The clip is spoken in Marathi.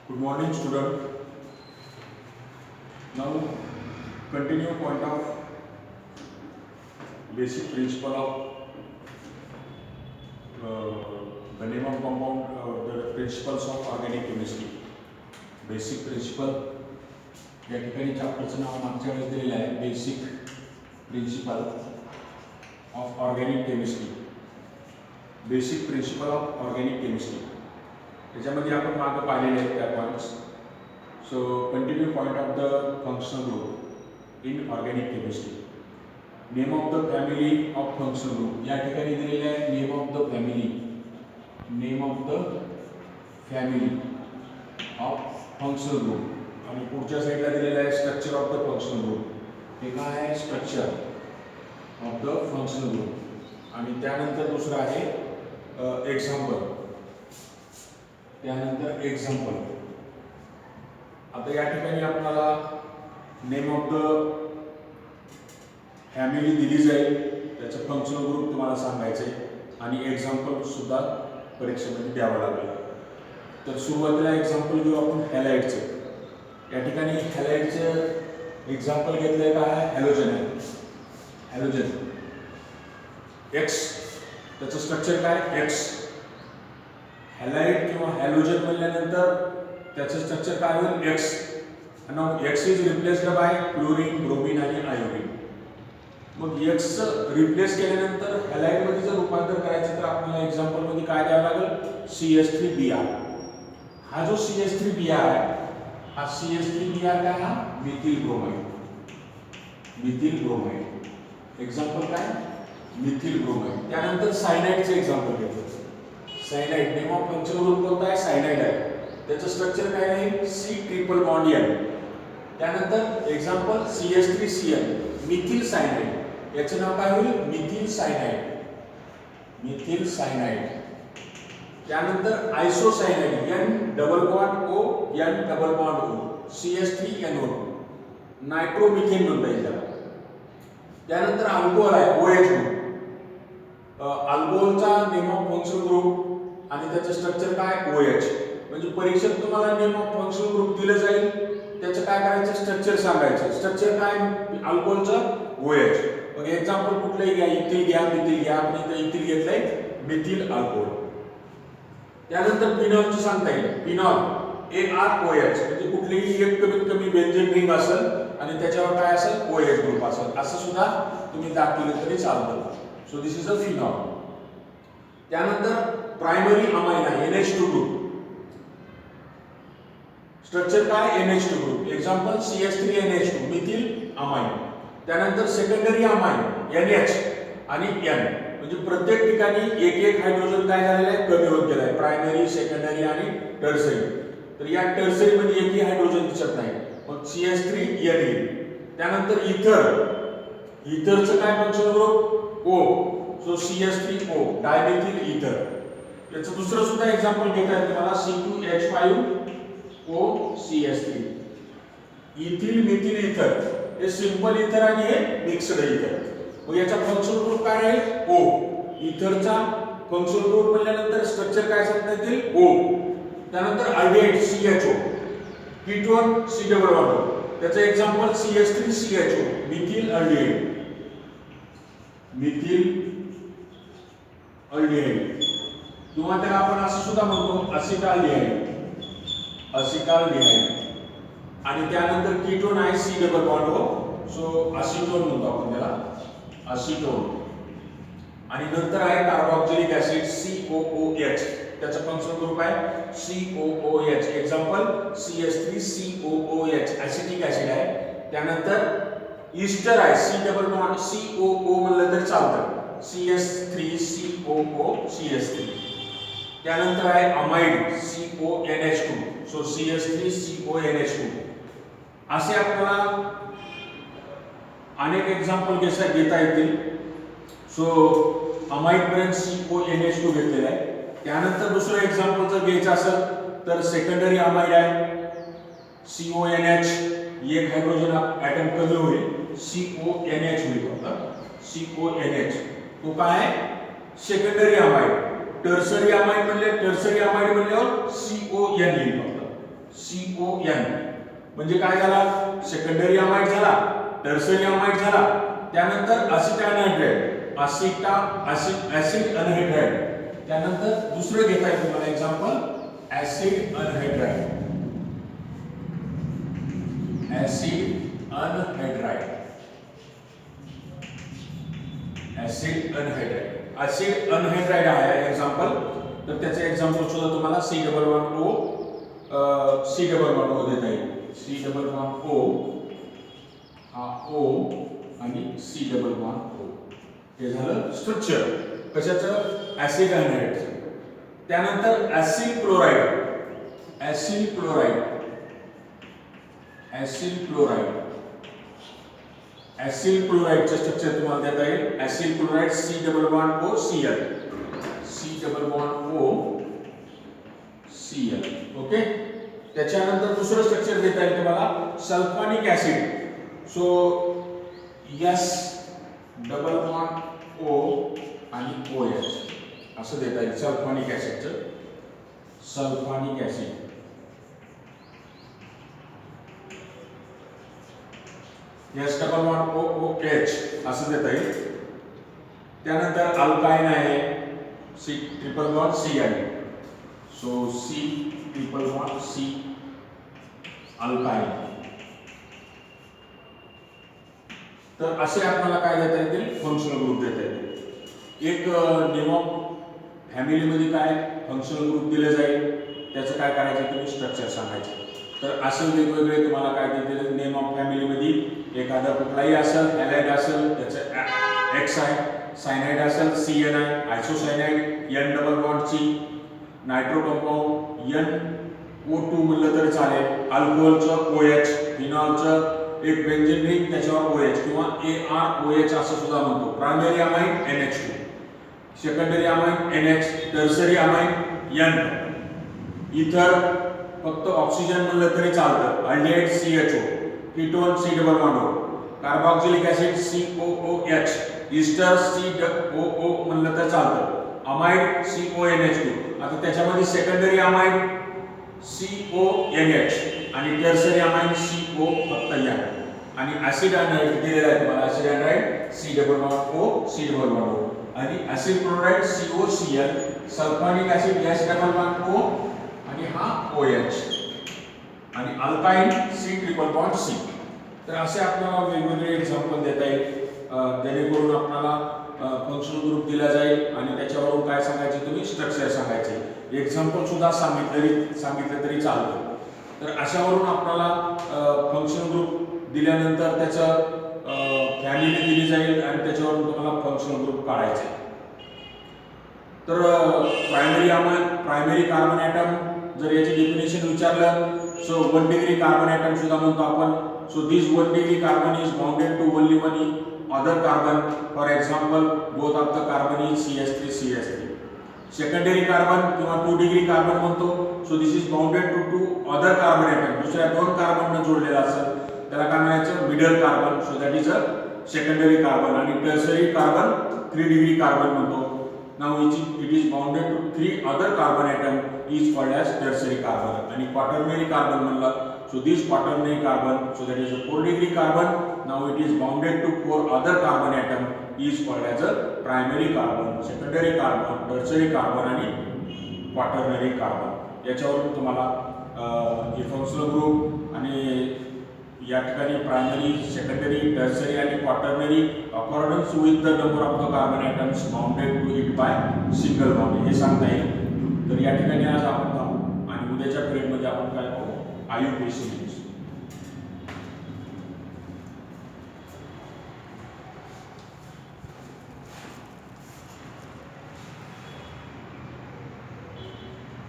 Good morning, student. Now, continue point of basic principle of the name of compound, the principles of organic chemistry. Basic principle. या ठिकाणी चॅप्टरचं नाव मागच्या वेळेस दिलेलं आहे basic principle of organic chemistry. Basic principle of organic chemistry त्याच्यामध्ये आपण मागं पाहिलेले आहेत त्या points. So continue point of the functional group in organic chemistry. Name of the family of functional group या ठिकाणी दिलेले आहे name of the family. Name of the family of functional group. आणि पुढच्या साईडला दिलेलं आहे structure of the functional group. हे काय आहे structure of the functional group. आणि त्यानंतर दुसरं आहे एक्झाम्पल. त्यानंतर एक्झाम्पल. आता या ठिकाणी आपल्याला नेम ऑफ द फॅमिली दिली जाईल, त्याचं फंक्शनल ग्रुप तुम्हाला सांगायचे आणि एक्झाम्पल सुद्धा परीक्षेमध्ये द्यावं लागेल. तर सुरुवातीला एक्झाम्पल घेऊ आपण हॅलाइडचे. या ठिकाणी हॅलाइडचं एक्झाम्पल घेतलंय काय हॅलोजन आहे. हॅलोजन एक्स, त्याचं स्ट्रक्चर काय एक्स. हॅलाइड किंवा हॅलोजन म्हणल्यानंतर त्याचं स्ट्रक्चर काय होईल एक्स. आणि x is replaced by chlorine, bromine आणि आयोडीन. मग एक्स रिप्लेस केल्यानंतर हॅलाइडमध्ये जर रूपांतर करायचं तर आपल्याला एक्झाम्पलमध्ये काय द्यावं लागेल CH3Br. हा जो CH3Br आहे हा CH3Br काय हा methyl bromide. Methyl bromide example काय मिथिल ब्रोमाइड. त्यानंतर सायनाइडचं एक्झाम्पल घेतो. Cyanide name of functional group कोणता आहे सायनाइड आहे. त्याचं स्ट्रक्चर काय आहे C�ट्रिपल-बॉन्ड-N. त्यानंतर एक्झाम्पल CH3Cl मिथिल सायनाइड. याचं नाव काय होईल मिथिल सायनाइड. Methyl cyanide. त्यानंतर आयसोसायनाइड N∆O N∆O CH3NO नायट्रोमिथेन म्हणता येईल त्याला. त्यानंतर अल्कोहोल आहे OH ग्रुप. अल्कोहोलचा नेम ऑफ फंक्शनल ग्रुप आणि त्याचं स्ट्रक्चर काय OH. म्हणजे परीक्षेत तुम्हाला नेम ऑफ फंक्शनल ग्रुप दिलं जाईल, त्याचं काय करायचं स्ट्रक्चर सांगायचं. स्ट्रक्चर काय अल्कोहोलचं OH. मग एक्झाम्पल कुठलंही घ्या, इथिल घ्या, मिथिल घ्या. आपण इथे इथिल घेतलंय मिथिल अल्कोहोल. त्यानंतर फिनॉलचं सांगता येईल फिनॉल AROH. म्हणजे कुठलीही एक कमीत कमी बेन्झीन रिंग असेल आणि त्याच्यावर काय असेल OH ग्रुप असेल, असं सुद्धा तुम्ही दाखवलं तरी चालतं. So this is a phenol. त्यानंतर प्रायमरी अमाइन आहे NH2 ग्रुप. स्ट्रक्चर काय NH2 group. Example CH3NH2 methyl amine. त्यानंतर सेकंडरी अमाइन NH आणि N. म्हणजे प्रत्येक ठिकाणी एक एक हायड्रोजन काय झालेला आहे कमी होत गेला आहे. प्रायमरी, सेकंडरी आणि टर्सरी. तर या टर्सरी मध्ये एकही हायड्रोजन दिसत नाही. मग CH3N. त्यानंतर इथर. इथरचं काय functional group O. So CH3O dimethyl इथर. याचं दुसरं सुद्धा एक्झाम्पल घेता येईल तुम्हाला C2H5O CH3. इथिल मिथिल इथर हे सिंपल इथर आणि हे मिक्स्ड इथर. मग याचा फंक्शनल ग्रुप काय आहे O. इथरचा फंक्शनल ग्रुप म्हणल्यानंतर स्ट्रक्चर काय सांगता येईल O. त्यानंतर अल्डिहाइड CHO. Ketone C∆O. त्याचं example CH3CHO methyl aldehyde. Methyl aldehyde किंवा त्याला आपण असं सुद्धा म्हणतो असिटाल्डिहाइड. असिटाल्डिहाइड. आणि त्यानंतर कीटोन आहे C∆O. सो असिटोन म्हणतो आपण त्याला असिटोन. आणि नंतर आहे कार्बोक्सिलिक ऍसिड COOH. त्याचा फंक्शनल ग्रुप आहे COOH. Example CH3COOH acetic acid आहे. त्यानंतर ईस्टर आहे COO म्हणलं तरी चालतं CH3COO CH3. त्यानंतर आहे अमाइड CONH2. So CH3CONH2. असे आपल्याला अनेक एक्झाम्पल घेता येतील. सो अमाइड पर्यंत CONH2 घेतलेला आहे. त्यानंतर दुसरं एक्झाम्पल जर घ्यायचं असेल तर सेकंडरी अमाइड आहे CONH. एक हायड्रोजन ऍटम कमी होईल CONH होईल फक्त CONH. तो काय सेकंडरी अमाइड. टर्सरी अमाइड म्हणल्यावर CON येईल फक्त CON म्हणजे काय झाला, सेकंडरी अमाइड झाला, टर्सरी अमाइड झाला, त्यानंतर असिटानहायड्राइड, ऍसिड अनहायड्राइड, त्यानंतर दुसरं घेता येईल तुम्हाला example acid anhydride, acid anhydride, acid anhydride, acid anhydride आहे एक्झाम्पल. तर त्याचे एक्झाम्पल सुद्धा तुम्हाला C11O C11O देता येईल. C11O हा O आणि C11O हे झालं स्ट्रक्चर कशाचं, ऍसिड अनहायड्राइडचं. त्यानंतर acid chloride, acid chloride, acid chloride, acid क्लोराइडचं स्ट्रक्चर तुम्हाला देता येईल. Acid chloride C11OCl, C11OCl. Okay. त्याच्यानंतर दुसरं स्ट्रक्चर देता येईल तुम्हाला सल्फोनिक ऍसिड. सो S_O आणि OH असं देता येईल सल्फोनिक ऍसिडचं. सल्फोनिक ऍसिड S_OOH असं देता येईल. त्यानंतर अल्काइन आहे C=Cl. So C=C alkyne. तर असे आपल्याला काय देता येतील, फंक्शनल ग्रुप देता येतील. एक नेम ऑफ फॅमिलीमध्ये काय फंक्शनल ग्रुप दिले जाईल त्याचं काय करायचं तुम्ही स्ट्रक्चर सांगायचं. तर असे वेगवेगळे तुम्हाला काय देतील नेम ऑफ फॅमिलीमध्ये एखादा कुठलाही असेल, हॅलाइड असेल त्याचं X आहे, सायनाइड असेल CN आहे, isocyanide N double bond C, nitro compound NO2 म्हणलं तरी चालेल, अल्कोहोलचं OH, फिनॉलचं एक बेंझिन रिंग त्याच्यावर OH किंवा AROH असं सुद्धा म्हणतो. Primary amine NH2, secondary amine NH, tertiary amine N. Ether फक्त ऑक्सिजन म्हणलं तरी चालतं, aldehyde CHO, ketone C=O, carboxylic acid COOH, ester COO म्हणलं तर चालतं, अमाइड CONH2. आता त्याच्यामध्ये सेकंडरी अमाइड CONH आणि टर्सरी अमाइड CO फक्त या. आणि ऍसिड अनहायड्राइड दिलेला आहे तुम्हाला, ऍसिड अनहायड्राइड C=O आणि acid chloride COCl, sulphonic acid S=O आणि हा OH आणि अल्काइन C=C. तर असे आपल्याला वेगवेगळे एक्झाम्पल देता येईल जेणेकरून आपल्याला फंक्शनल ग्रुप दिला जाईल आणि त्याच्यावरून काय सांगायचे तुम्ही स्ट्रक्चर सांगायचे. एक्झाम्पल सुद्धा सांगितलं तरी चालतं. तर अशावरून आपल्याला फंक्शनल ग्रुप दिल्यानंतर त्याचं फॅमिली दिली जाईल आणि त्याच्यावरून तुम्हाला फंक्शनल ग्रुप काढायचे. तर प्रायमरी कार्बन ॲटम जर याची डेफिनेशन विचारलं, सो 1 डिग्री कार्बन ॲटम सुद्धा म्हणतो आपण. So this 1 degree carbon is bounded to only one other carbon. For example both of the carbon is CH3. Secondary carbon किंवा 2 डिग्री कार्बन म्हणतो. So this is bounded to other carbon atom, दुसऱ्या 2 कार्बनने जोडलेला असेल त्याला काय म्हणायचं, middle carbon. So that is a secondary carbon. आणि टर्सरी कार्बन 3 डिग्री कार्बन म्हणतो. Now it is bounded to 3 other carbon atom is called as tertiary carbon. आणि quaternary carbon म्हणलं, so this quaternary carbon, so that is a 4 degree carbon. Now it is bounded to 4 other carbon atom is called as a primary carbon, secondary carbon, tertiary carbon आणि quaternary carbon. याच्यावरून तुम्हाला फंक्शनल ग्रुप आणि या ठिकाणी प्रायमरी, सेकंडरी, टर्सरी आणि quaternary according with the number of the carbon atoms bounded to it by single bond हे सांगता येईल. तर या ठिकाणी आज आपण थांबू आणि उद्याच्या पिरियडमध्ये आपण काय पाहू, IUPAC.